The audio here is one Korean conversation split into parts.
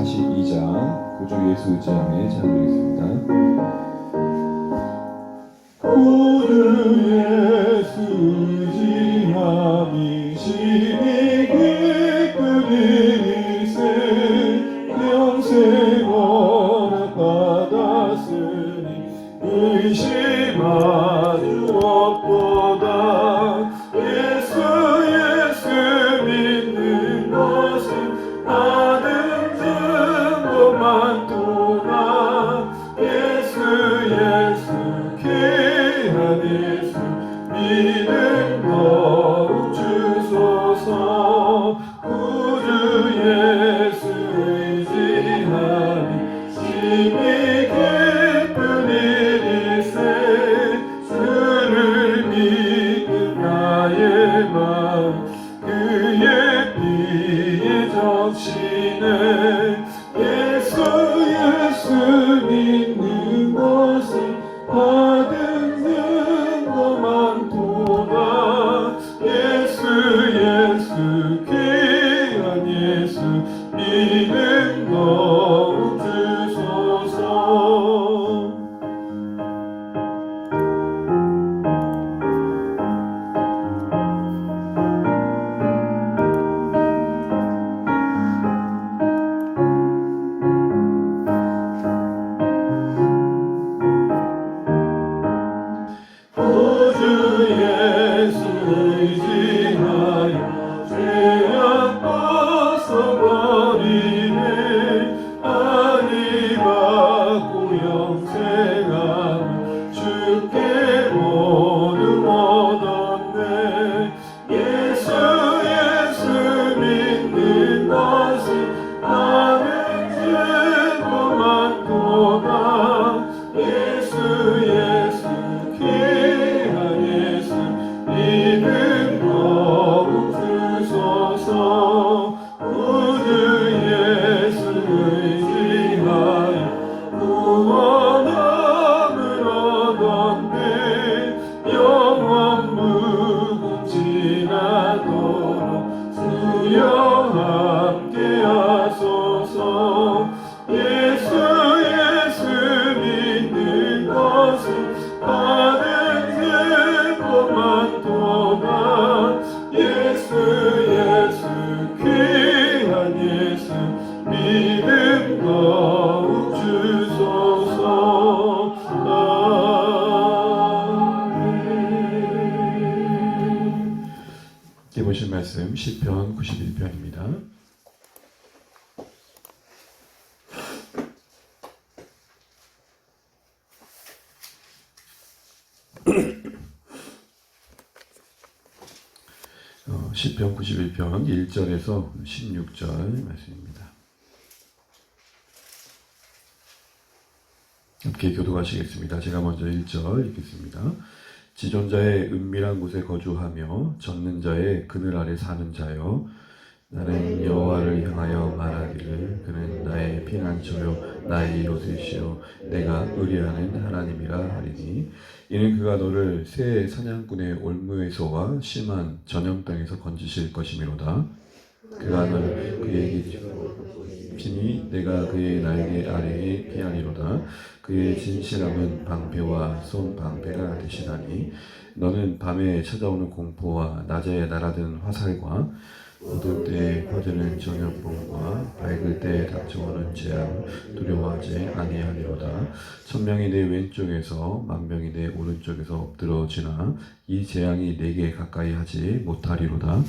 42장 구주 예수 제함의 찬양드리겠습니다. 구주 예수 제함이 심히 기쁘리세 영생 허락받았으니 의심하는 무엇보다 예수 믿는 것은 나는 증거만 도나 예수 귀한 예수 믿음 더욱 주소서. 구주 예수 의지하니 심히 기쁜 일일세 주를 믿는 나의 마음 그의 피에 적시네. 예수 믿는 것은 받은 증거만 도다 예수 귀한 예수 믿음 더욱 주소서. 구주 예수 의지하여 죄악 벗어버리네. 아니 받고 영생하며 주께 모두 얻었네. 예수 믿는 것은 나는 증거만 도다 예수 귀한 예수 믿음 더욱 주소서. 구주 예수 의지하여 구원함을 얻었네. 영원 무궁지나도록 주여 함께 하소서. 예수 믿는 것은 받은 증거만 도다 예수 귀한 예수 믿음 더욱 주소서. 함께 보실 말씀 시편 91편입니다. 시편 91편 1절에서 16절 말씀입니다. 함께 교독하시겠습니다. 제가 먼저 1절 읽겠습니다. 지존자의 은밀한 곳에 거주하며 젖는 자의 그늘 아래 사는 자여, 나는 여호와를 향하여 말하기를 그는 나의 피난처요 나의 이로새시요 내가 의뢰하는 하나님이라 하리니, 이는 그가 너를 새 사냥꾼의 올무에서와 심한 전염 땅에서 건지실 것이미로다. 그가 너를 그에게 피니 내가 그의 날개 아래에 피하리로다. 그의 진실함은 방패와 쏜 방패가 되시나니, 너는 밤에 찾아오는 공포와 낮에 날아드는 화살과 어두울 때에 퍼지는 전염병과 밝을 때에 닥쳐오는 재앙을 두려워하지 아니하리로다. 천명이 내 왼쪽에서 만명이 내 오른쪽에서 엎드러지나 이 재앙이 내게 가까이 하지 못하리로다.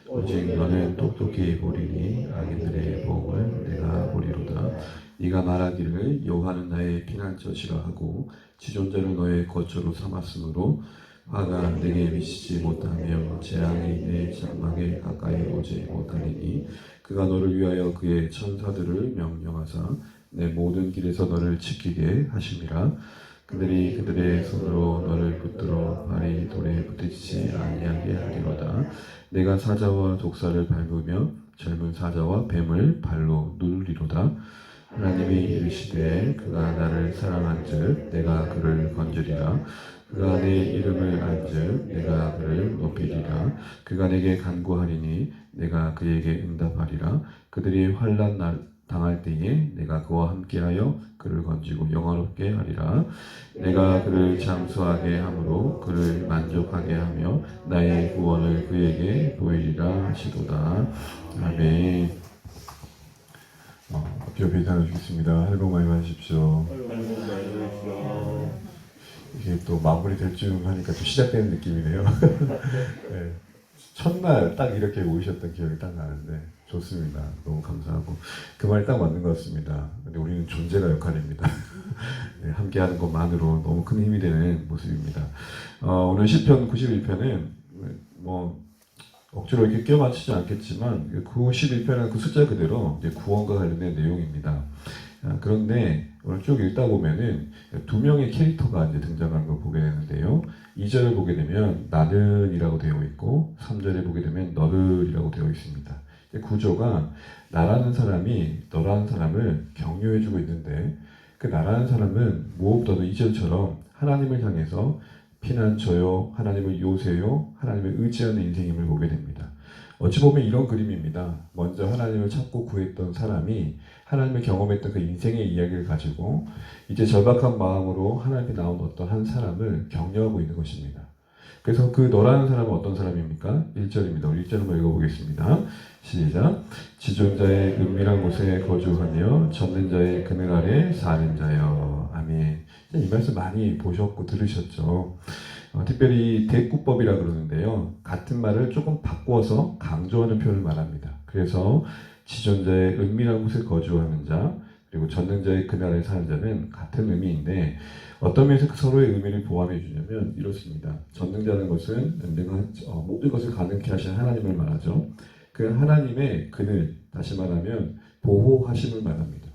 오직 너는 똑똑히 보리니 악인들의 보응을 내가 보리로다. 네가 말하기를 여호와는 나의 피난처시라 하고 지존자를 너의 거처로 삼았으므로 화가 내게 미치지 못하며 재앙이 내 장막에 가까이 오지 못하리니, 그가 너를 위하여 그의 천사들을 명령하사 내 모든 길에서 너를 지키게 하심이라. 그들이 그들의 손으로 너를 붙들어 발이 돌에 부딪히지 아니하게 하리로다. 내가 사자와 독사를 밟으며 젊은 사자와 뱀을 발로 누르리로다. 하나님이 이르시되 그가 나를 사랑한즉 내가 그를 건지리라. 그가 내 이름을 알즉 내가 그를 높이리라. 그가 내게 간구하리니 내가 그에게 응답하리라. 그들이 환난 당할 때에 내가 그와 함께하여 그를 건지고 영화롭게 하리라. 내가 그를 장수하게 함으로 그를 만족하게 하며 나의 구원을 그에게 보이리라 하시도다. 아멘. 기업 인사해 주겠습니다. 하늘 복 많이 받으십시오. 이게 또 마무리 될 쯤 하니까 또 시작되는 느낌이네요. 네. 첫날 딱 이렇게 모이셨던 기억이 딱 나는데 좋습니다. 너무 감사하고 그 말이 딱 맞는 것 같습니다. 근데 우리는 존재가 역할입니다. 네, 함께하는 것만으로 너무 큰 힘이 되는 모습입니다. 오늘 시편 91편은 뭐 억지로 이렇게 끼워 맞추지 않겠지만 91편은 그 숫자 그대로 이제 구원과 관련된 내용입니다. 그런데 오늘 쭉 읽다 보면은 두 명의 캐릭터가 이제 등장하는 걸 보게 되는데요. 2절을 보게 되면 나는이라고 되어 있고 3절에 보게 되면 너를이라고 되어 있습니다. 구조가 나라는 사람이 너라는 사람을 격려해주고 있는데 그 나라는 사람은 무엇보다도 2절처럼 하나님을 향해서 피난처요, 하나님을 요새요, 하나님을 의지하는 인생임을 보게 됩니다. 어찌 보면 이런 그림입니다. 먼저 하나님을 찾고 구했던 사람이 하나님을 경험했던 그 인생의 이야기를 가지고 이제 절박한 마음으로 하나님께 나온 어떤 한 사람을 격려하고 있는 것입니다. 그래서 그 너라는 사람은 어떤 사람입니까? 1절입니다. 우리 1절 한번 읽어보겠습니다. 시작. 지존자의 은밀한 곳에 거주하며 젖는 자의 그늘 아래 사는 자여. 아멘. 이 말씀 많이 보셨고 들으셨죠. 특별히 대꾸법이라 그러는데요. 같은 말을 조금 바꾸어서 강조하는 표현을 말합니다. 그래서 지존자의 은밀한 곳에 거주하는 자, 그리고 젖는 자의 그날에 사는 자는 같은 의미인데 어떤 면에서 서로의 의미를 보완해 주냐면 이렇습니다. 젖는자는 것은 모든 것을 가능케 하신 하나님을 말하죠. 그 하나님의 그늘, 다시 말하면 보호하심을 말합니다.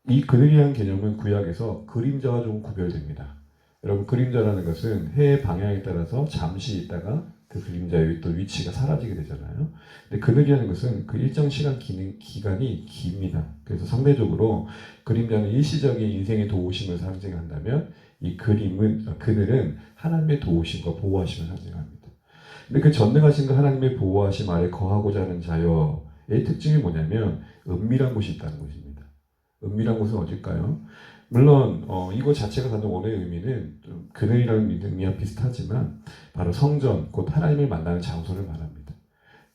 이 그늘이라는 개념은 구약에서 그림자와 좀 구별됩니다. 여러분, 그림자라는 것은 해의 방향에 따라서 잠시 있다가 그 그림자의 또 위치가 사라지게 되잖아요. 근데 그늘이라는 것은 그 일정 시간 기간이 깁니다. 그래서 상대적으로 그림자는 일시적인 인생의 도우심을 상징한다면 이 그늘은 하나님의 도우심과 보호하심을 상징합니다. 근데 그 전능하신 그 하나님의 보호하심 아래 거하고자 하는 자여의 특징이 뭐냐면 은밀한 곳이 있다는 것입니다. 은밀한 곳은 어딜까요? 물론 이거 자체가 갖는 원어의 의미는 좀 그늘이라는 의미와 비슷하지만 바로 성전, 곧 하나님을 만나는 장소를 말합니다.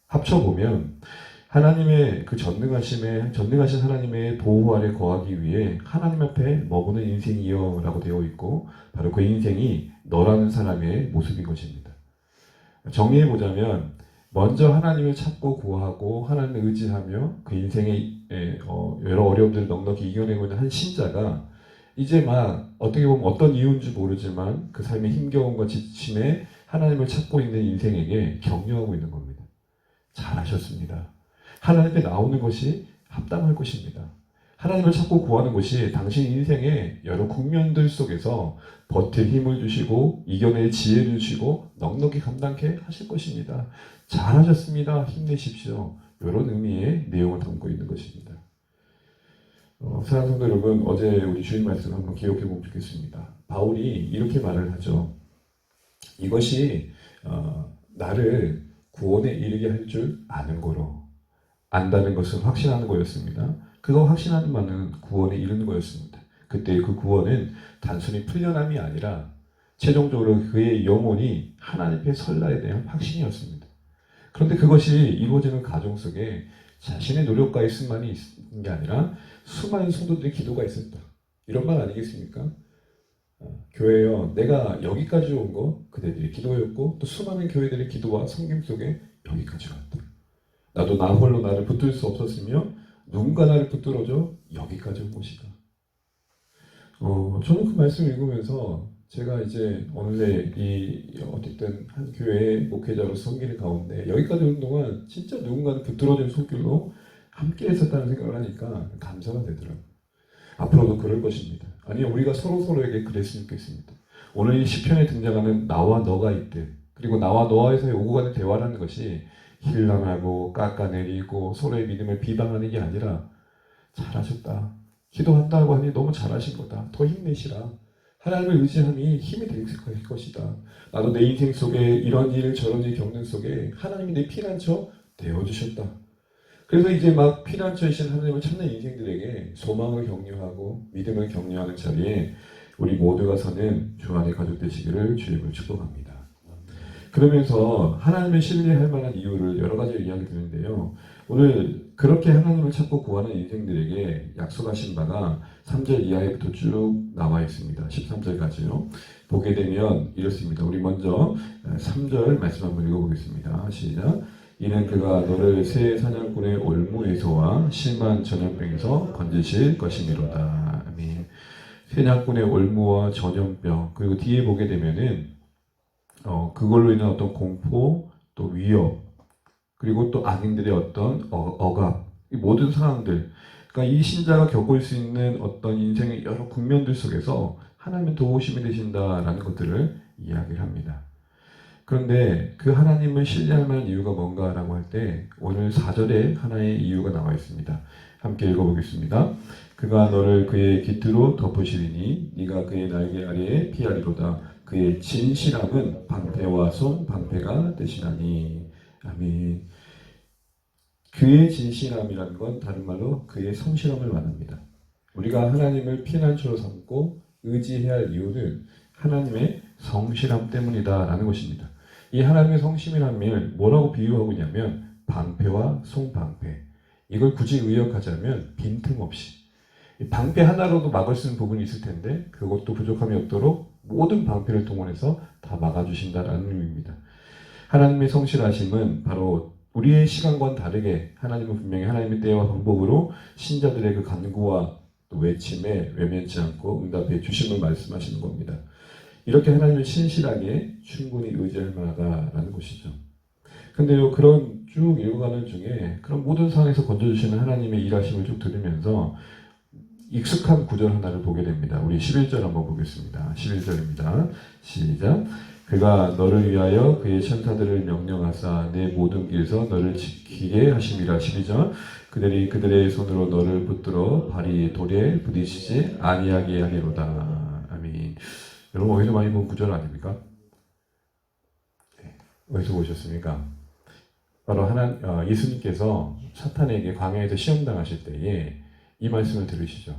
합쳐보면 하나님의 그 전능하신 하나님의 보호 아래 거하기 위해 하나님 앞에 머무는 인생이여 라고 되어 있고 바로 그 인생이 너라는 사람의 모습인 것입니다. 정리해보자면 먼저 하나님을 찾고 구하고 하나님을 의지하며 그 인생의 여러 어려움들을 넉넉히 이겨내고 있는 한 신자가 이제 막 어떻게 보면 어떤 이유인지 모르지만 그 삶의 힘겨움과 지침에 하나님을 찾고 있는 인생에게 격려하고 있는 겁니다. 잘하셨습니다. 하나님께 나오는 것이 합당할 것입니다. 하나님을 찾고 구하는 것이 당신 인생의 여러 국면들 속에서 버틸 힘을 주시고 이겨낼 지혜를 주시고 넉넉히 감당케 하실 것입니다. 잘하셨습니다. 힘내십시오. 이런 의미의 내용을 담고 있는 것입니다. 사랑하는 성도 여러분, 어제 우리 주인 말씀을 한번 기억해 보면 좋겠습니다. 바울이 이렇게 말을 하죠. 이것이 나를 구원에 이르게 할 줄 아는 거로 안다는 것은 확신하는 거였습니다. 그거 확신하는 바는 구원에 이르는 거였습니다. 그때 그 구원은 단순히 풀려남이 아니라 최종적으로 그의 영혼이 하나님께 설날에 대한 확신이었습니다. 그런데 그것이 이루어지는 과정 속에 자신의 노력과 있음만이 있는 게 아니라 수많은 성도들의 기도가 있었다. 이런 말 아니겠습니까? 교회요, 내가 여기까지 온 거 그대들의 기도였고 또 수많은 교회들의 기도와 섬김 속에 여기까지 왔다. 나도 나 홀로 나를 붙들 수 없었으며 누군가 나를 붙들어줘 여기까지 온 것이다. 저는 그 말씀을 읽으면서 제가 이제 오늘 어쨌든 한 교회의 목회자로 섬기는 가운데 여기까지 온 동안 진짜 누군가를 붙들어준 손길로 함께 했었다는 생각을 하니까 감사가 되더라고요. 앞으로도 그럴 것입니다. 아니요, 우리가 서로에게 그랬으면 좋겠습니다. 오늘 이 시편에 등장하는 나와 너가 있듯, 그리고 나와 너와에서의 오고 가는 대화라는 것이 힐난하고 깎아내리고 서로의 믿음을 비방하는 게 아니라 잘하셨다. 기도한다고 하니 너무 잘하신 거다. 더 힘내시라. 하나님을 의지함이 힘이 될 것이다. 나도 내 인생 속에 이런 일 저런 일 겪는 속에 하나님이 내 피난처 되어주셨다. 그래서 이제 막 피난처이신 하나님을 찾는 인생들에게 소망을 격려하고 믿음을 격려하는 자리에 우리 모두가 서는 주 안의 가족 되시기를 주님을 축복합니다. 그러면서 하나님을 신뢰할 만한 이유를 여러 가지 이야기 드는데요. 오늘 그렇게 하나님을 찾고 구하는 인생들에게 약속하신 바가 3절 이하에부터 쭉 나와 있습니다. 13절까지요. 보게 되면 이렇습니다. 우리 먼저 3절 말씀 한번 읽어보겠습니다. 시작. 이는 그가 너를 새 사냥꾼의 올무에서와 심한 전염병에서 건지실 것이미로다. 아멘. 사냥꾼의 올무와 전염병, 그리고 뒤에 보게 되면은 그걸로 인한 어떤 공포, 또 위협, 그리고 또 악인들의 어떤 억압, 이 모든 상황들, 그러니까 이 신자가 겪을 수 있는 어떤 인생의 여러 국면들 속에서 하나님의 도우심이 되신다라는 것들을 이야기합니다. 그런데 그 하나님을 신뢰할 만한 이유가 뭔가라고 할 때 오늘 4절에 하나의 이유가 나와 있습니다. 함께 읽어보겠습니다. 그가 너를 그의 깃으로 덮으시리니 네가 그의 날개 아래에 피하리로다. 그의 진실함은 방패와 손 방패가 되시나니. 아멘. 그의 진실함이라는 건 다른 말로 그의 성실함을 말합니다. 우리가 하나님을 피난처로 삼고 의지해야 할 이유는 하나님의 성실함 때문이다라는 것입니다. 이 하나님의 성실함을 뭐라고 비유하고 있냐면 방패와 송방패. 이걸 굳이 의역하자면 빈틈없이 방패 하나로도 막을 수 있는 부분이 있을 텐데 그것도 부족함이 없도록 모든 방패를 동원해서 다 막아주신다라는 의미입니다. 하나님의 성실하심은 바로 우리의 시간과는 다르게 하나님은 분명히 하나님의 때와 방법으로 신자들의 그 간구와 또 외침에 외면치 않고 응답해 주심을 말씀하시는 겁니다. 이렇게 하나님을 신실하게 충분히 의지할 만하다라는 것이죠. 근데요, 그런 쭉 읽어가는 중에 그런 모든 상황에서 건져주시는 하나님의 일하심을 쭉 들으면서 익숙한 구절 하나를 보게 됩니다. 우리 11절 한번 보겠습니다. 11절입니다. 시작. 그가 너를 위하여 그의 천사들을 명령하사 내 모든 길에서 너를 지키게 하심이라. 12절. 그들이 그들의 손으로 너를 붙들어 발이 돌에 부딪히지 아니하게 하리로다. 아멘. 여러분 어디서 많이 본 구절 아닙니까? 네. 어디서 보셨습니까? 바로 예수님께서 사탄에게 광야에서 시험당하실 때에 이 말씀을 들으시죠.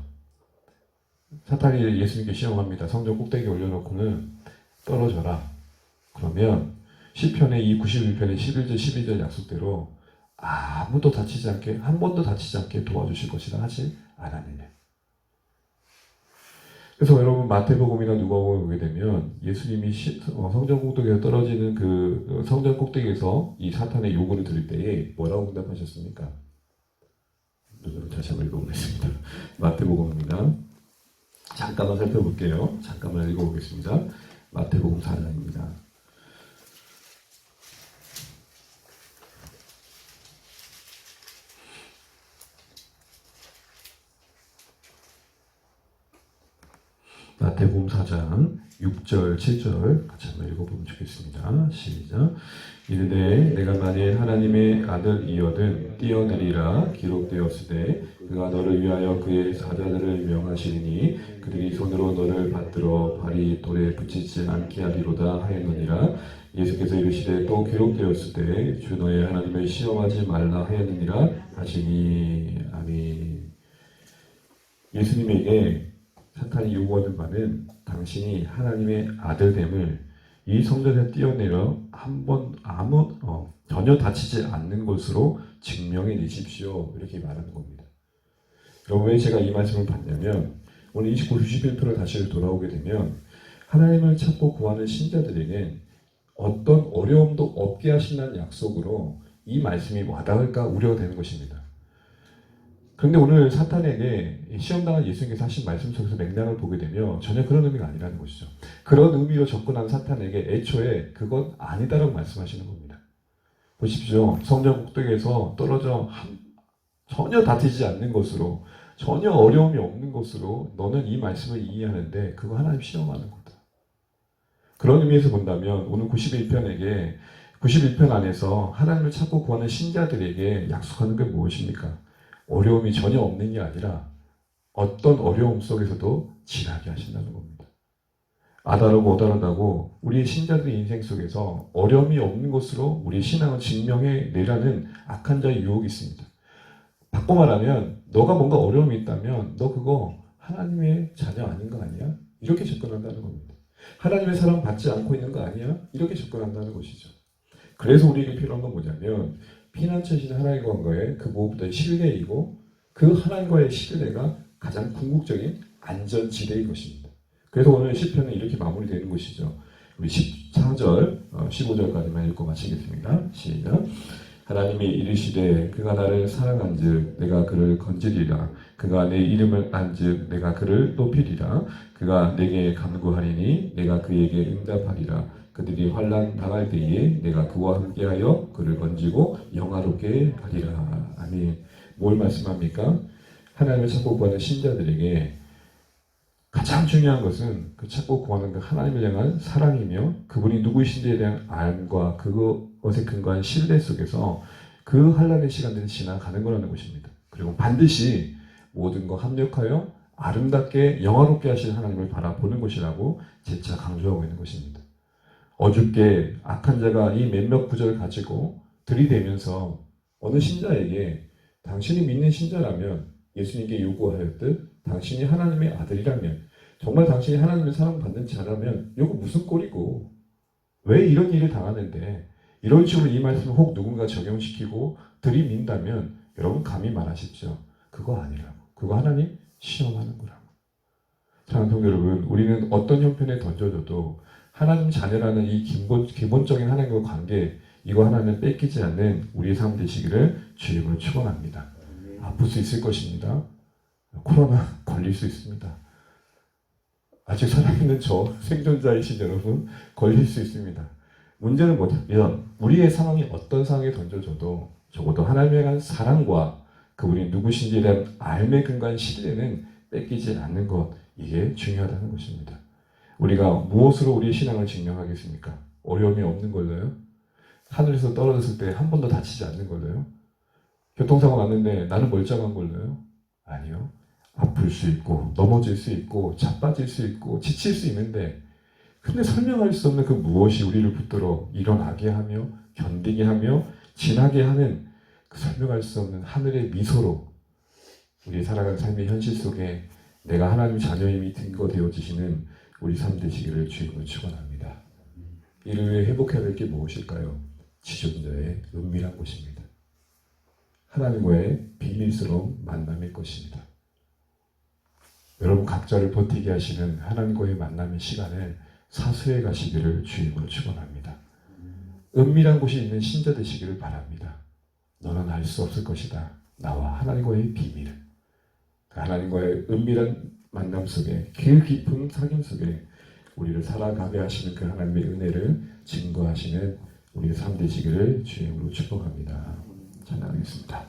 사탄이 예수님께 시험합니다. 성전 꼭대기에 올려놓고는 떨어져라. 그러면 시편의 이 91편의 11절 12절 약속대로 아무도 다치지 않게, 한 번도 다치지 않게 도와주실 것이라 하지 않았느냐. 그래서 여러분 마태복음이나 누가복음을 보게 되면 예수님이 성전 꼭대기에서 떨어지는 그 성전 꼭대기에서 이 사탄의 요구를 들을 때에 뭐라고 응답하셨습니까? 다시 한번 읽어보겠습니다. 마태복음입니다. 잠깐만 살펴볼게요. 잠깐만 읽어보겠습니다. 마태복음 4장입니다. 마태복음 4장 6절, 7절 같이 한번 읽어보면 좋겠습니다. 시작. 이르되 내가 만일 하나님의 아들이거든 뛰어내리라 기록되었으되 그가 너를 위하여 그의 사자들을 명하시리니 그들이 손으로 너를 받들어 발이 돌에 붙이지 않게 하리로다 하였느니라. 예수께서 이르시되 또 기록되었으되 주 너의 하나님을 시험하지 말라 하였느니라 하시니. 아멘. 예수님에게 사탄이 요구하는 바는 당신이 하나님의 아들됨을 이 성전에 뛰어내려 전혀 다치지 않는 것으로 증명해 내십시오. 이렇게 말하는 겁니다. 여러분 왜 제가 이 말씀을 받냐면 오늘 29, 91표를 다시 돌아오게 되면 하나님을 찾고 구하는 신자들에겐 어떤 어려움도 없게 하신다는 약속으로 이 말씀이 와닿을까 우려가 되는 것입니다. 그런데 오늘 사탄에게 시험당한 예수님께서 하신 말씀 속에서 맥락을 보게 되면 전혀 그런 의미가 아니라는 것이죠. 그런 의미로 접근한 사탄에게 애초에 그건 아니다라고 말씀하시는 겁니다. 보십시오. 성전 꼭대기에서 떨어져 전혀 다치지 않는 것으로 전혀 어려움이 없는 것으로 너는 이 말씀을 이해하는데 그거 하나님 시험하는 거다. 그런 의미에서 본다면 오늘 91편 안에서 하나님을 찾고 구하는 신자들에게 약속하는 게 무엇입니까? 어려움이 전혀 없는 게 아니라 어떤 어려움 속에서도 지나게 하신다는 겁니다. 아다르고 어다르다고 우리의 신자들의 인생 속에서 어려움이 없는 것으로 우리의 신앙을 증명해 내라는 악한 자의 유혹이 있습니다. 바꿔 말하면 너가 뭔가 어려움이 있다면 너 그거 하나님의 자녀 아닌 거 아니야? 이렇게 접근한다는 겁니다. 하나님의 사랑 받지 않고 있는 거 아니야? 이렇게 접근한다는 것이죠. 그래서 우리에게 필요한 건 뭐냐면 피난처이신 하나님과의 그 무엇보다 신뢰이고 그 하나님과의 신뢰가 가장 궁극적인 안전지대인 것입니다. 그래서 오늘 시편은 이렇게 마무리되는 것이죠. 우리 14절, 15절까지만 읽고 마치겠습니다. 시작. 하나님이 이르시되 그가 나를 사랑한즉 내가 그를 건지리라. 그가 내 이름을 안즉 내가 그를 높이리라. 그가 내게 간구하리니 내가 그에게 응답하리라. 그들이 환난 당할 때에 내가 그와 함께하여 그를 건지고 영화롭게 하리라. 아멘. 뭘 말씀합니까? 하나님을 찾고 구하는 신자들에게 가장 중요한 것은 그 찾고 구하는 그 하나님을 향한 사랑이며 그분이 누구이신지에 대한 알과 그것에 근거한 신뢰 속에서 그 환난의 시간들이 지나가는 거라는 것입니다. 그리고 반드시 모든 거 합력하여 아름답게 영화롭게 하신 하나님을 바라보는 것이라고 재차 강조하고 있는 것입니다. 어줍게 악한 자가 이 몇몇 구절을 가지고 들이대면서 어느 신자에게 당신이 믿는 신자라면 예수님께 요구하였듯 당신이 하나님의 아들이라면 정말 당신이 하나님의 사랑받는 자라면 이거 무슨 꼴이고 왜 이런 일을 당하는데 이런 식으로 이 말씀을 혹 누군가 적용시키고 들이민다면 여러분 감히 말하십시오. 그거 아니라고. 그거 하나님 시험하는 거라고. 사랑하는 성도 여러분, 우리는 어떤 형편에 던져져도 하나님 자녀라는 이 기본적인 하나님과 관계 이거 하나는 뺏기지 않는 우리의 삶 되시기를 주님으로 축원합니다. 아플 수 있을 것입니다. 코로나 걸릴 수 있습니다. 아직 살아있는 저 생존자이신 여러분 걸릴 수 있습니다. 문제는 뭐냐면 우리의 상황이 어떤 상황에 던져져도 적어도 하나님에 대한 사랑과 그분이 누구신지에 대한 알매 근간 신뢰는 뺏기지 않는 것, 이게 중요하다는 것입니다. 우리가 무엇으로 우리의 신앙을 증명하겠습니까? 어려움이 없는 걸로요? 하늘에서 떨어졌을 때 한 번도 다치지 않는 걸로요? 교통사고 났는데 나는 멀쩡한 걸로요? 아니요. 아플 수 있고 넘어질 수 있고 자빠질 수 있고 지칠 수 있는데 근데 설명할 수 없는 그 무엇이 우리를 붙들어 일어나게 하며 견디게 하며 지나게 하는 그 설명할 수 없는 하늘의 미소로 우리 살아가는 삶의 현실 속에 내가 하나님 자녀임이 증거되어지시는 우리 삶 되시기를 주님으로 축원합니다. 이를 위해 회복해야 될 게 무엇일까요? 지존자의 은밀한 곳입니다. 하나님과의 비밀스러운 만남일 것입니다. 여러분 각자를 버티게 하시는 하나님과의 만남의 시간을 사수해 가시기를 주님으로 축원합니다. 은밀한 곳이 있는 신자 되시기를 바랍니다. 너는 알 수 없을 것이다. 나와 하나님과의 비밀. 하나님과의 은밀한 만남 속에 그 깊은 사귐 속에 우리를 살아가게 하시는 그 하나님의 은혜를 증거하시는 우리의 삶 되시기를 주님으로 축복합니다. 찬양하겠습니다.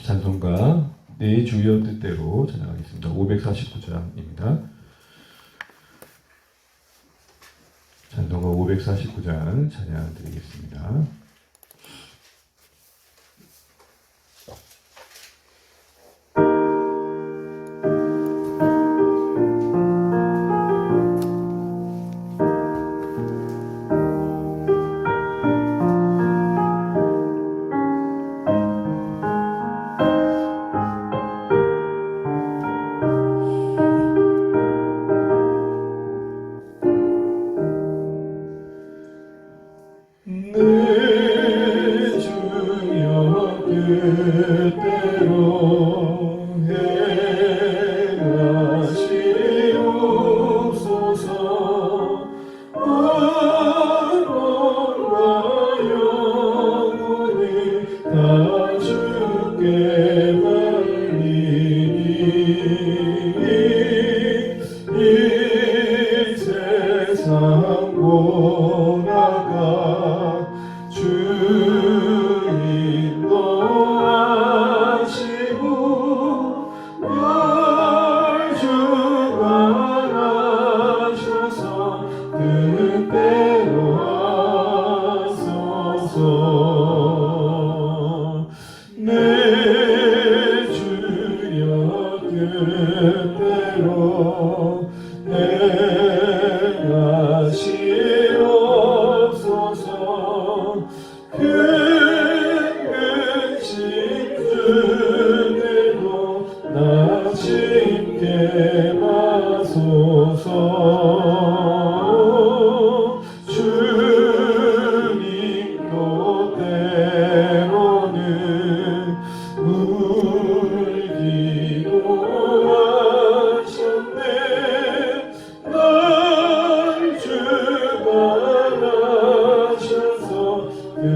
찬송가 내 주여 뜻대로 찬양하겠습니다. 549장입니다. 찬송가 549장 찬양 드리겠습니다.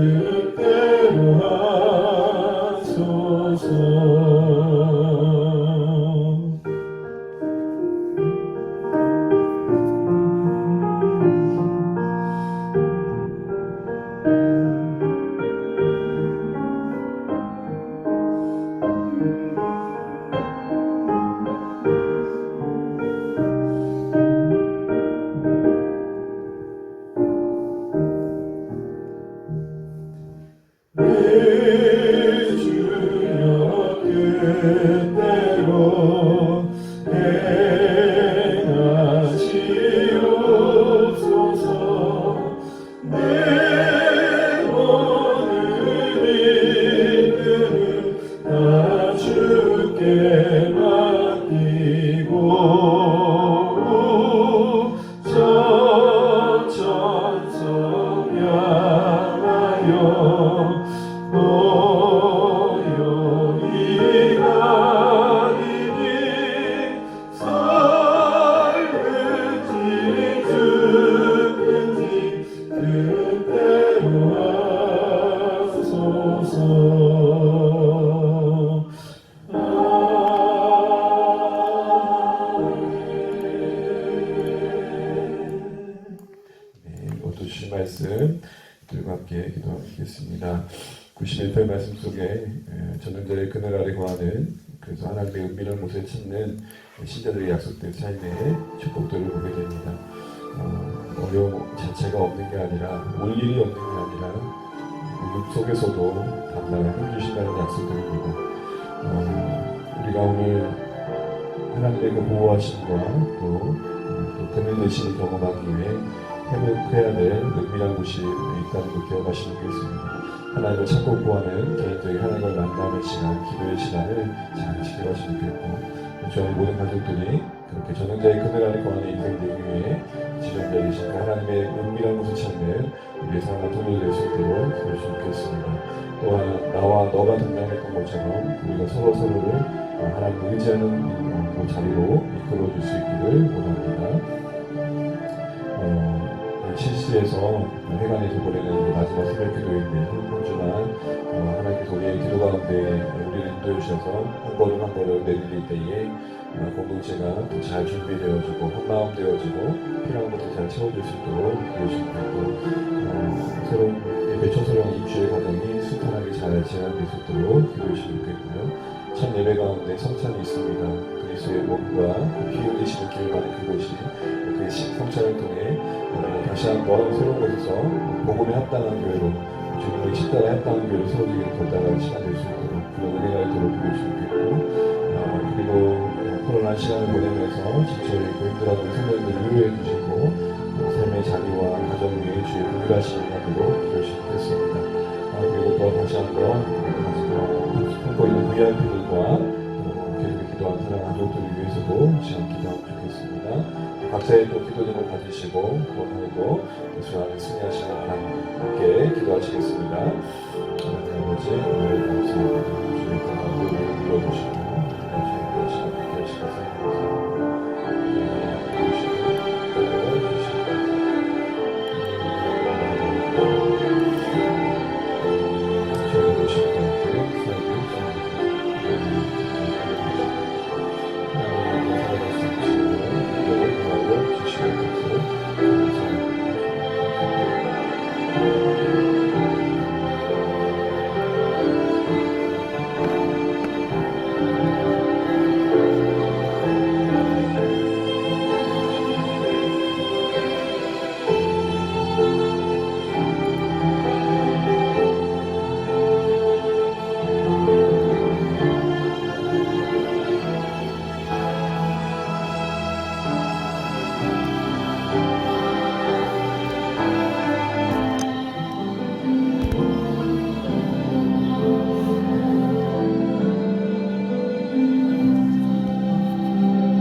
뜻대로 하소서. 내 주여 뜻대로 행하시옵소서. 내 모든 일들을 다 주께 맡기고 저 천성 향하여 고요히 가리니 살든지 죽든지 뜻대로 하소서. 모두 주신 말씀 들과 함께 기도하겠습니다. 91편 말씀 속에 전능자의 그늘 아래 거하는, 그래서 하나님의 은밀한 곳에 찾는 신자들의 약속된 삶의 축복들을 보게 됩니다. 어려움 자체가 없는 게 아니라, 올 일이 없는 게 아니라 그 속에서도 담당을 해주신다는 약속들을 보고, 우리가 오늘 하나님의 그 보호하심과 또 그늘 대신을 경험하기 위해 회복해야 될 은밀한 곳이 있다는 걸 기억하시면 좋겠습니다. 하나님을 찾고 구하는 개인적인 하나님을 만나는 시간, 기도의 시간을 잘 지켜가시면 좋겠고, 저희 모든 가족들이 그렇게 전능자의 그늘 아래 거하는 인생 되기 위해 지존자 되신 그 하나님의 은밀한 곳을 찾는 우리의 삶과 도움이 될 수 있도록 기도했으면 좋겠습니다. 또한 나와 너가 담당했던 것처럼 우리가 서로를 하나님을 의지하는 그 자리로 이끌어줄 수 있기를 원합니다. 실시에서 회관에서 보내는 마지막 새벽 기도인데요. 한 주간 하나님께서 우리의 기도 가운데 우리를 인도해 주셔서 한 걸음 한 걸음 내디딜 때에 공동체가 더 잘 준비되어지고 한마음 되어지고 필요한 것들 잘 채워줄 수 있도록 기도해주시면 되고, 새로운 예배 초소령 입주의 과정이 순탄하게 잘 진행될 수 있도록 기도해주시면 좋겠고요. 첫 예배 가운데 성찬이 있습니다. 그리스도의 몸과 피 흘리시는 기회만의 그것이 그 성찬을 통해 다시 한번 새로운 곳에서 복음에 합당한 교회로, 주님의 십자가에 합당한 교회로 세워지기를 결단하는 시간 될 수 있도록 그런 은혜가 있도록 기도해주시면 좋겠고, 그리고 코로나 시간을 보내면서 지쳐 있고 힘들어하는 성도님들 위로해 주시고 삶의 자리와 가정 위에 주의 긍휼하심을 하도록 기도해주시면 좋겠습니다. 그리고 또 다시 한번 품고 있는 VIP들과 계속 기도하는 사랑 가족들을 위해서도 시간 기도하면 좋겠습니다. 각자의 또 기도님을 가지시고 구원하고 예수 안에 승리하시는 하나님께 기도하시겠습니다. 하나님 아버지, 오늘 감사합니다.